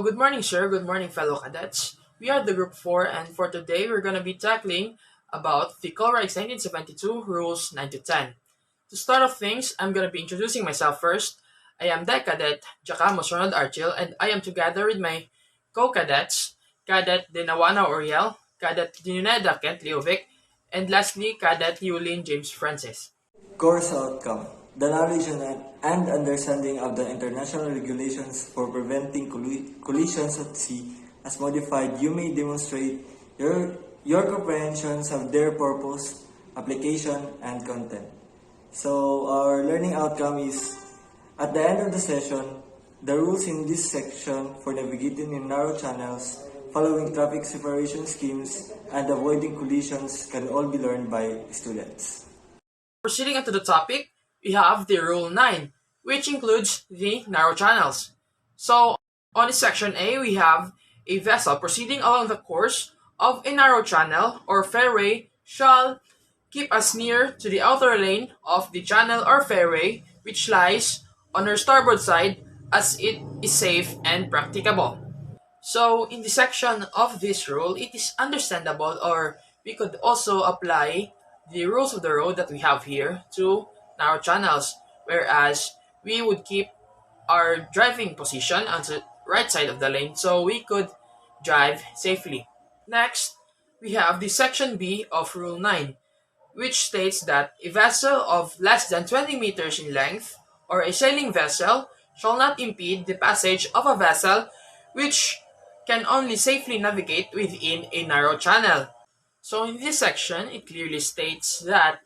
Good morning, sir. Good morning, fellow cadets. We are the Group 4, and for today, we're going to be tackling about the Colregs 1972 Rules 9 to 10. To start off things, I'm going to be introducing myself first. I am Deck Cadet Jacamo Ronald Archil, and I am together with my co-cadets, Cadet Dinawana Oriel, Cadet Dinuneda Kent Leovic, and lastly, Cadet Yulin James Francis. Course outcome: the knowledge and understanding of the international regulations for preventing collisions at sea as modified, you may demonstrate your comprehensions of their purpose, application, and content. So our learning outcome is, at the end of the session, the rules in this section for navigating in narrow channels, following traffic separation schemes, and avoiding collisions can all be learned by students. Proceeding into the topic, we have the Rule 9, which includes the narrow channels. So, on section A, we have a vessel proceeding along the course of a narrow channel or fairway shall keep as near to the outer lane of the channel or fairway which lies on her starboard side as it is safe and practicable. So, in the section of this rule, it is understandable, or we could also apply the rules of the road that we have here to narrow channels, whereas we would keep our driving position on the right side of the lane so we could drive safely. Next, we have the section B of Rule 9, which states that a vessel of less than 20 meters in length or a sailing vessel shall not impede the passage of a vessel which can only safely navigate within a narrow channel. So in this section, it clearly states that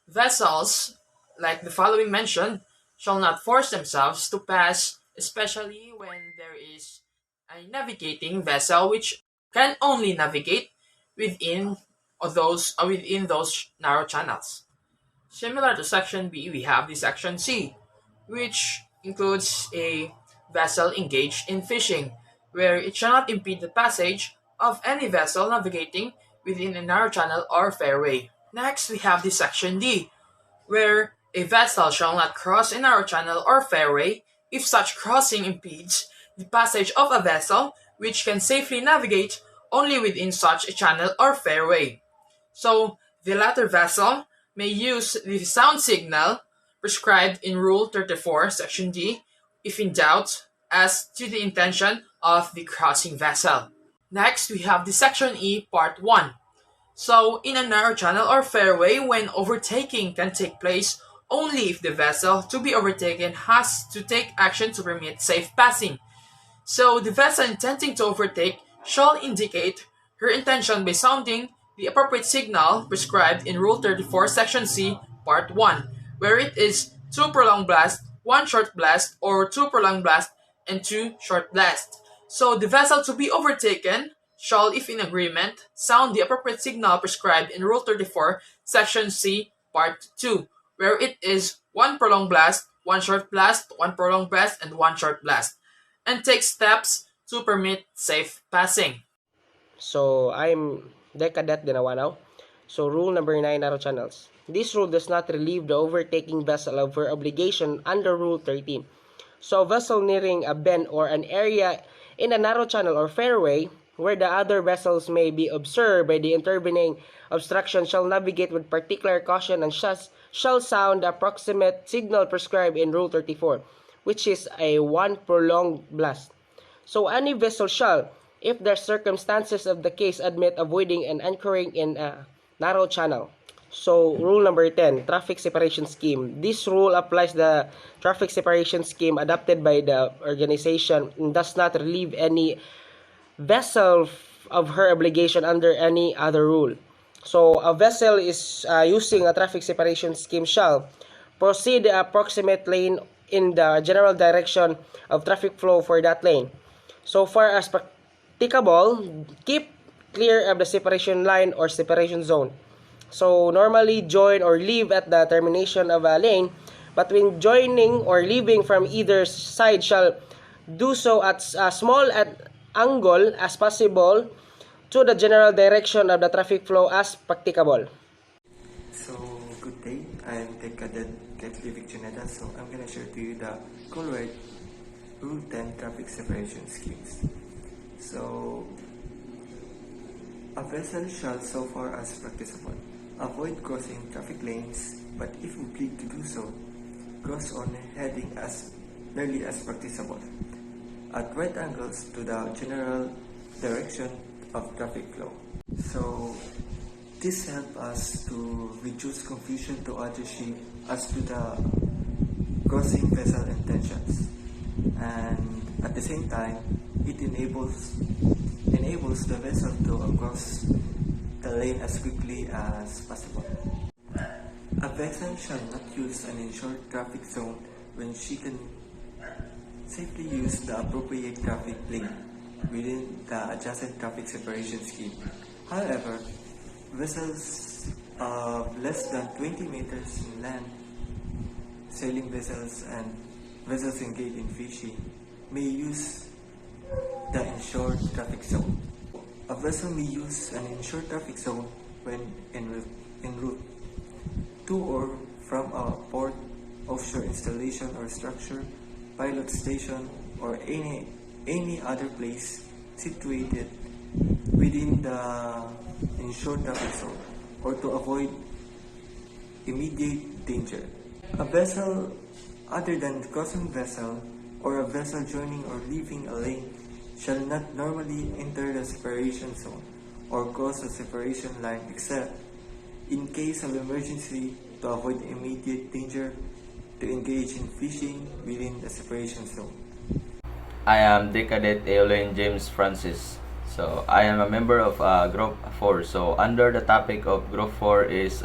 vessels, like the following mentioned, shall not force themselves to pass, especially when there is a navigating vessel which can only navigate within those narrow channels. Similar to section B, we have the section C, which includes a vessel engaged in fishing, where it shall not impede the passage of any vessel navigating within a narrow channel or fairway. Next, we have the section D, where a vessel shall not cross a narrow channel or fairway if such crossing impedes the passage of a vessel which can safely navigate only within such a channel or fairway. So, the latter vessel may use the sound signal prescribed in Rule 34, Section D, if in doubt as to the intention of the crossing vessel. Next, we have the Section E, Part 1. So, in a narrow channel or fairway, when overtaking can take place only if the vessel to be overtaken has to take action to permit safe passing. So, the vessel intending to overtake shall indicate her intention by sounding the appropriate signal prescribed in Rule 34, Section C, Part 1, where it is 2 prolonged blast, 1 short blast, or 2 prolonged blast and 2 short blasts. So, the vessel to be overtaken shall, if in agreement, sound the appropriate signal prescribed in Rule 34, Section C, Part 2, where it is 1 prolonged blast, 1 short blast, 1 prolonged blast, and 1 short blast, and take steps to permit safe passing. So I'm Decadet Dinawanaw. So rule number 9, narrow channels. This rule does not relieve the overtaking vessel of her obligation under Rule 13. So a vessel nearing a bend or an area in a narrow channel or fairway where the other vessels may be observed by the intervening obstruction shall navigate with particular caution and shall sound the approximate signal prescribed in Rule 34, which is a 1 prolonged blast. So any vessel shall, if the circumstances of the case admit, avoiding and anchoring in a narrow channel. So, rule number 10, traffic separation scheme. This rule applies the traffic separation scheme adopted by the organization and does not relieve any vessel of her obligation under any other rule. So, a vessel is using a traffic separation scheme shall proceed the approximate lane in the general direction of traffic flow for that lane. So far as practicable, keep clear of the separation line or separation zone. So normally join or leave at the termination of a lane, but when joining or leaving from either side shall do so at a small angle as possible to the general direction of the traffic flow as practicable. So, good day. I'm Tech Cadet Ketlivic Juneda. So, I'm gonna share to you the Colregs Rule 10 traffic separation schemes. A vessel shall, so far as practicable, avoid crossing traffic lanes, but if obliged to do so, cross on heading as nearly as practicable, at right angles to the general direction of traffic flow. So, this helps us to reduce confusion to other ship as to the crossing vessel intentions, and at the same time, it enables the vessel to cross the lane as quickly as possible. A vessel shall not use an inshore traffic zone when she can safely use the appropriate traffic lane within the adjacent traffic separation scheme. However, vessels of less than 20 meters inland, sailing vessels, and vessels engaged in fishing may use the inshore traffic zone. A vessel may use an inshore traffic zone when en route to or from a port, offshore installation or structure, pilot station, or any other place situated within the inshore traffic zone, or to avoid immediate danger. A vessel other than crossing vessel or a vessel joining or leaving a lane shall not normally enter the separation zone or cross the separation line except in case of emergency to avoid immediate danger to engage in fishing within the separation zone. I am Decadet Eoline James Francis. So I am a member of Group 4. So under the topic of Group 4 is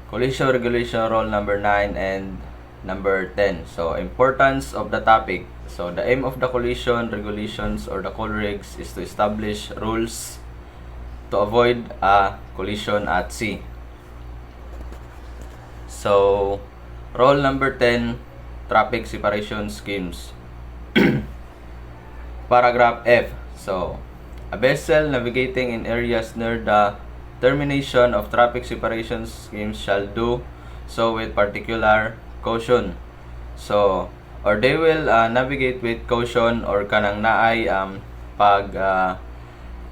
Collision Regulation Rule number 9 and number 10. So importance of the topic. So the aim of the collision regulations or the Colregs is to establish rules to avoid a collision at sea. So rule number 10, traffic separation schemes. Paragraph F. So a vessel navigating in areas near the termination of traffic separation schemes shall do so with particular caution. So, or they will navigate with caution or kanang naay pag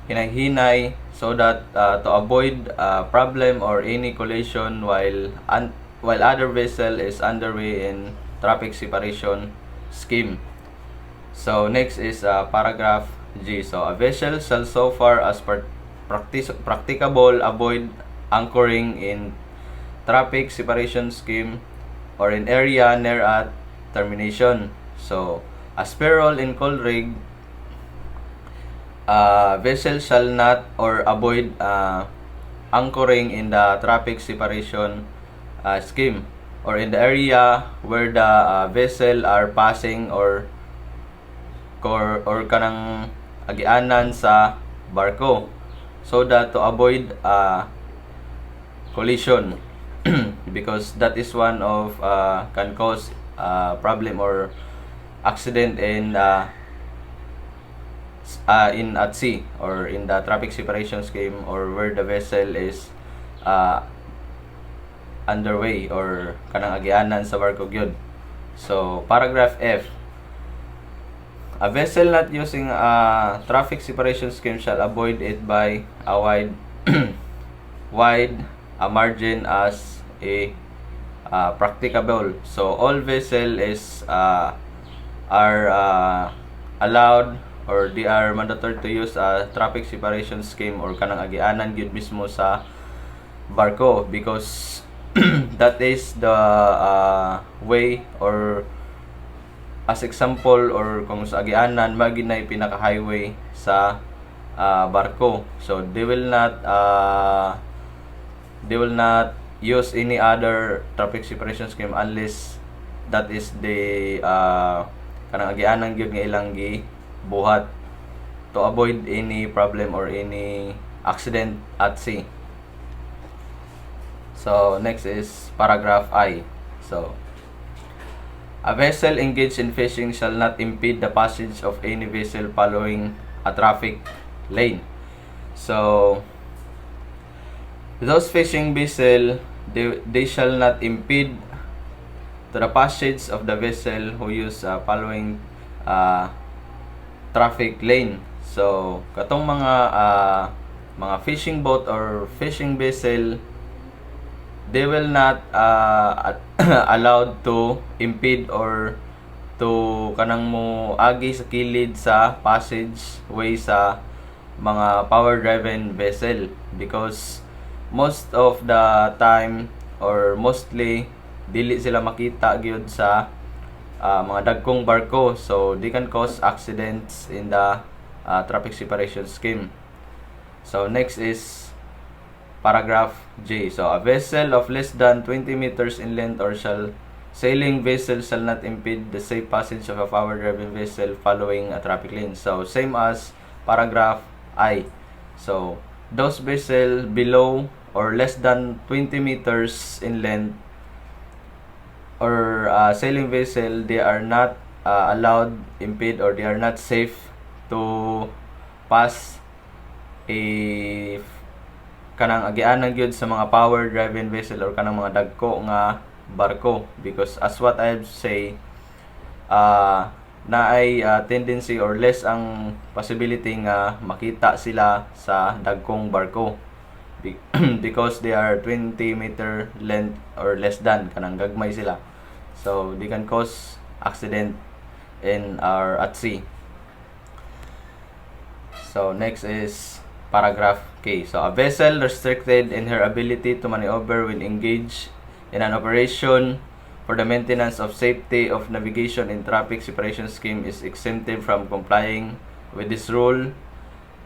hinay-hinay so that to avoid problem or any collision while other vessel is underway in traffic separation scheme. So next is paragraph G. So a vessel shall so far as practicable avoid anchoring in traffic separation scheme or in area near at termination. So as per rule in Colreg, vessel shall not or avoid anchoring in the traffic separation scheme or in the area where the vessel are passing or kanang agianan sa barko so that to avoid collision because that is one of can cause problem or accident in at sea or in the traffic separation scheme or where the vessel is underway or kanang agianan sa barko gyud. So paragraph F. A vessel not using a traffic separation scheme shall avoid it by a wide a margin as a practicable. So all vessel is are allowed or they are mandatory to use a traffic separation scheme or kanang agianan gyud mismo sa barko because that is the way or as example or kung sa agianan maginay pinaka highway sa barko. So they will not use any other traffic separation scheme unless that is the kanang agianan gyud nga ilang gibuhat to avoid any problem or any accident at sea. So next is paragraph I. So a vessel engaged in fishing shall not impede the passage of any vessel following a traffic lane. So those fishing vessel they shall not impede to the passage of the vessel who use following traffic lane. So katong mga fishing boat or fishing vessel, they will not allowed to impede or to kanang mo agi sa kilid sa passage way sa mga power driven vessel, because most of the time or mostly dili sila makita gyud sa mga dagkong barko, so they can cause accidents in the traffic separation scheme. So next is paragraph J. So a vessel of less than 20 meters in length or sailing vessel shall not impede the safe passage of a power-driven vessel following a traffic lane. So same as paragraph I. So those vessel below or less than 20 meters in length or sailing vessel, they are not allowed, impede, or they are not safe to pass a kanang agianan gyud sa mga power driven vessel or kanang mga dagko nga barko, because as what I've say, na ay tendency or less ang possibility nga makita sila sa dagkong barko because they are 20 meter length or less than, kanang gagmay sila, so they can cause accident in or at sea. So next is paragraph K. So a vessel restricted in her ability to maneuver when engaged in an operation for the maintenance of safety of navigation in traffic separation scheme is exempted from complying with this rule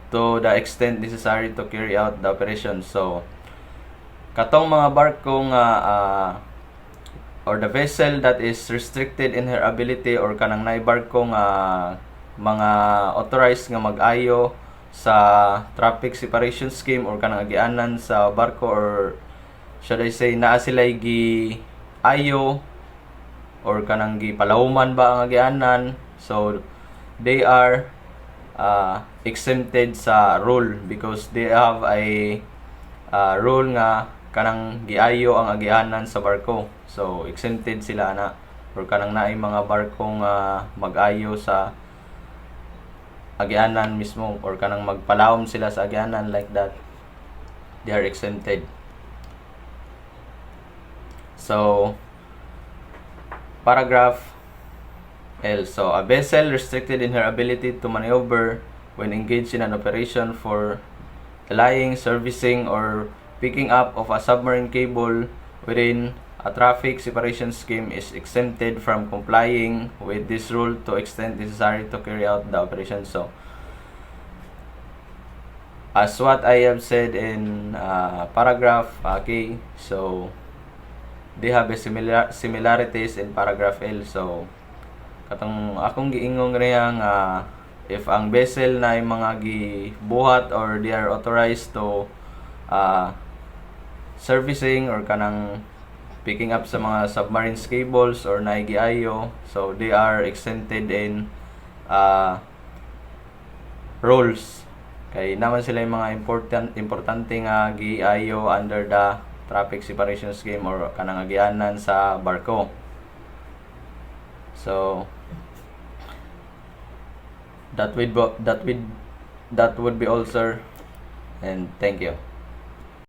to the extent necessary to carry out the operation. So katong mga barko nga or the vessel that is restricted in her ability or kanang naay barko nga mga authorized nga mag-ayo sa traffic separation scheme or kanang agianan sa barko, or should I say naa sila gi ayo or kanang gi palawman ba ang agianan, so they are exempted sa rule because they have a rule nga kanang giayo ang agianan sa barko, so exempted sila na, or kanang naay mga barko nga mag-ayo sa agianan mismo or kanang magpalawom sila sa agianan like that, they are exempted. So paragraph L. So a vessel restricted in her ability to maneuver when engaged in an operation for laying, servicing, or picking up of a submarine cable within a traffic separation scheme is exempted from complying with this rule to extent necessary to carry out the operation. So as what I have said in paragraph K, so they have a similarities in paragraph L. So katong akong giingong riya nga if ang vessel na mga gibuhat or they are authorized to servicing or kanang picking up sa mga submarine cables or naigiayo, so they are exempted in rules, kay naman sila yung mga importante nga giayo under the traffic separation scheme or kanang agianan sa barko. So that would be all, sir, and thank you.